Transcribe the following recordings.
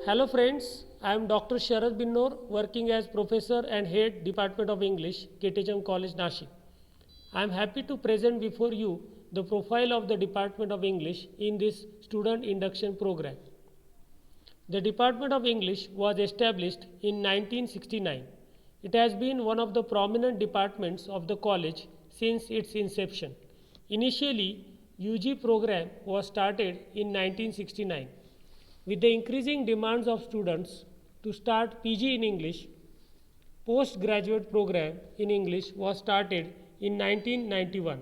Hello friends, I am Dr. Sharad Binnor, working as Professor and Head Department of English, KTHM College, Nashik. I am happy to present before you the profile of the Department of English in this student induction program. The Department of English was established in 1969. It has been one of the prominent departments of the college since its inception. Initially, UG program was started in 1969. With the increasing demands of students to start PG in English, postgraduate program in English was started in 1991.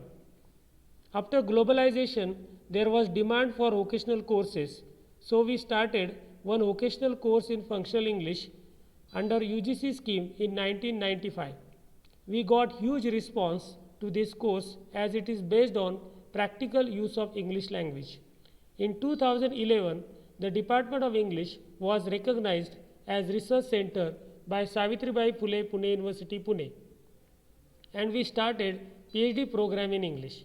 After globalization, there was demand for vocational courses, so we started one vocational course in functional English under UGC scheme in 1995. We got huge response to this course as it is based on practical use of English language. In 2011, the Department of English was recognized as research center by Savitribai Phule Pune University Pune, and we started PhD program in English.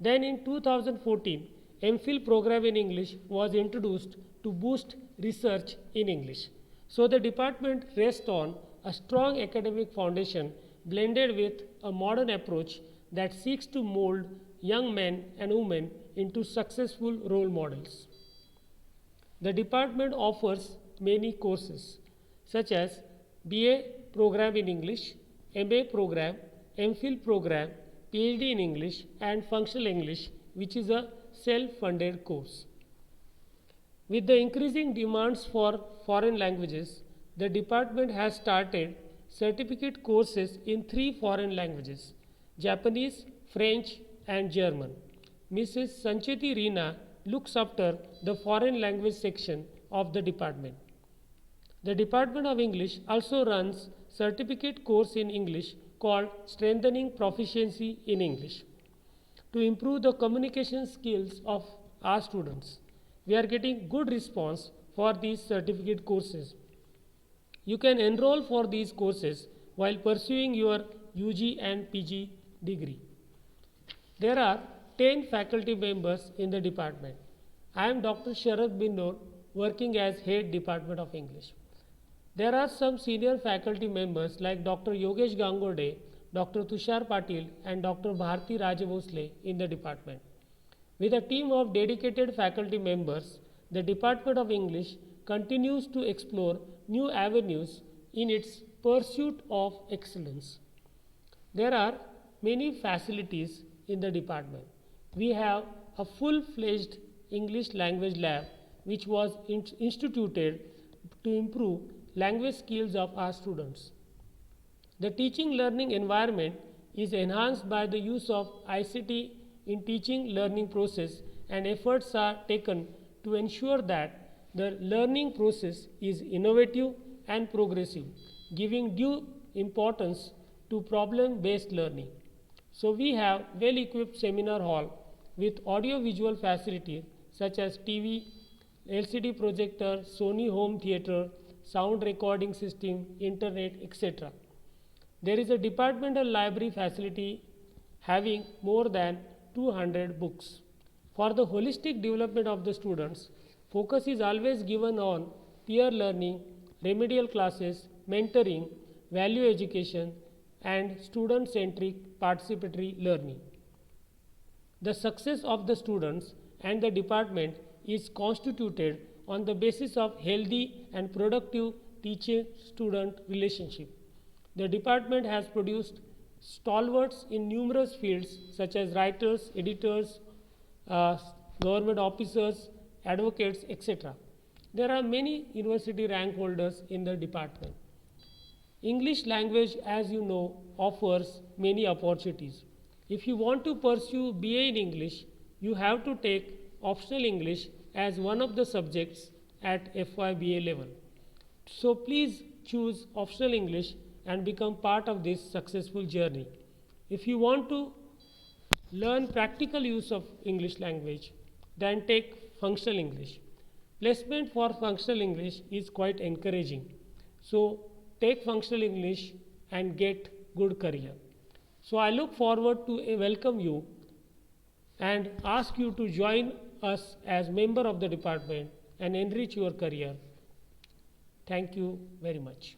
Then in 2014, MPhil program in English was introduced to boost research in English. So the department rests on a strong academic foundation blended with a modern approach that seeks to mold young men and women into successful role models. The department offers many courses such as BA program in English, MA program, MPhil program, PhD in English and functional English, which is a self-funded course. With the increasing demands for foreign languages, the department has started certificate courses in 3 foreign languages: Japanese, French and German. Mrs. Sancheti Reena looks after the foreign language section of the department. The Department of English also runs certificate course in English called Strengthening Proficiency in English to improve the communication skills of our students. We are getting good response for these certificate courses. You can enroll for these courses while pursuing your UG and PG degree. There are 10 faculty members in the department. I am Dr. Sharad Binnor, working as Head Department of English. There are some senior faculty members like Dr. Yogesh Gangorde, Dr. Tushar Patil and Dr. Bharti Rajavosle in the department. With a team of dedicated faculty members, the Department of English continues to explore new avenues in its pursuit of excellence. There are many facilities in the department. We have a full-fledged English language lab which was instituted to improve language skills of our students. The teaching learning environment is enhanced by the use of ICT in teaching learning process, and efforts are taken to ensure that the learning process is innovative and progressive, giving due importance to problem-based learning. So we have well-equipped seminar hall with audio-visual facilities such as TV, LCD projector, Sony home theater, sound recording system, internet, etc. There is a departmental library facility having more than 200 books. For the holistic development of the students, focus is always given on peer learning, remedial classes, mentoring, value education, and student-centric participatory learning. The success of the students and the department is constituted on the basis of healthy and productive teacher-student relationship. The department has produced stalwarts in numerous fields such as writers, editors, government officers, advocates, etc. There are many university rank holders in the department. English language, as you know, offers many opportunities. If you want to pursue BA in English, you have to take optional English as one of the subjects at FY/BA level. So please choose optional English and become part of this successful journey. If you want to learn practical use of English language, then take functional English. Placement for functional English is quite encouraging. So take functional English and get good career. So I look forward to welcome you and ask you to join us as member of the department and enrich your career. Thank you very much.